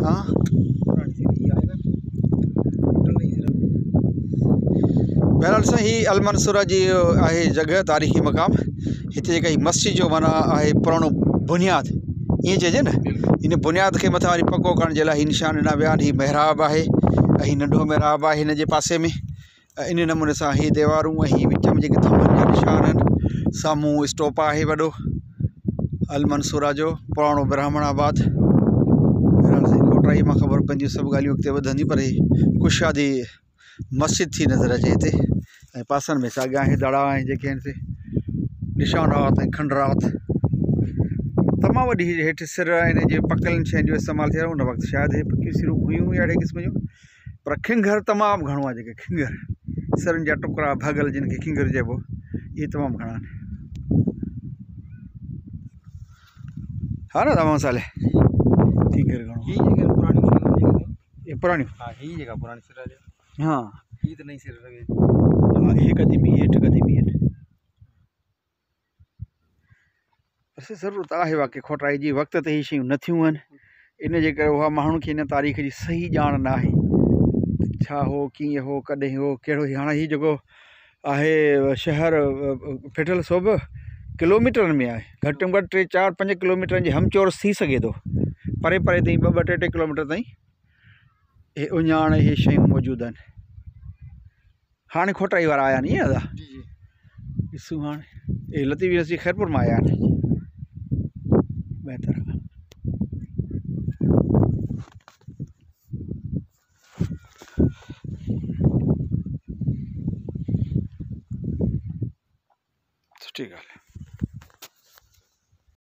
हाँ बहरहाल साईं ही अलमनसूरा जी आहे जगह तारीख़ी मक़ाम। हिते जेका ही मस्जिद जो माना आहे पुराणो बुनियाद ईअं चइजे न, इन बुनियाद खे मथां वरी पको करण जे लाइ ही निशान ॾिना विया आहिनि। ही महराब आहे ऐं ही नंढो महराब आहे हिन जे पासे में। इन नमूने सां ही दीवारूं ऐं ही विच में जेके थंभनि जा निशान आहिनि। साम्हूं स्टॉप आहे वॾो अलमनसूरा जो पुराणो ब्राह्मणाबाद। बहरहाल साईं कोटराई मां ख़बर पवंदियूं सभु ॻाल्हियूं अॻिते वधंदियूं, पर ही कुशादी मस्जिद थी नज़र अचे हिते। ऐं पासनि में साॻिया आहिनि दड़ा ऐं जेके आहिनि से निशानात ऐं खंडरात। तमामु वॾी हेठि सिर हिन जे पकलनि शयुनि जो इस्तेमालु थियल उन वक़्तु शायदि हे पकियूं सिरूं हुयूं अहिड़े क़िस्म जूं, पर खिंगर तमामु घणो आहे। जेके खिंगर सिरनि जा टुकड़ा भॻल जिन खे खिंगर चइबो, इहे तमामु घणा आहिनि। हा न तमामु साल खिंगर घणो पुराणियूं हाँ ये क़दीमी हेठि क़दीमी आहिनि। बसि ज़रूरत आहे वाक़ई खोटाई जी, वक़्त ते ही शयूं न थियूं आहिनि। इन जे करे उहा माण्हुनि खे इन तारीख़ जी सही ॼाण न आहे, छा हो कीअं हो कॾहिं हो कहिड़ो। हाणे हीउ जेको आहे शहर फिटल सोभ किलोमीटरनि में आहे, घटि में घटि 3, 4, 5 किलोमीटरनि जे हमचोरस थी सघे थो। परे परे ताईं 2, 2, 3, 3 किलोमीटर ताईं हे उञाण इहे शयूं मौजूदु आहिनि। हाणे खोटाई वारा आया नी दादा, ॾिसूं हाणे हे लतीफ़ रसी ख़ैरपुर मां आया आहिनि। बहितर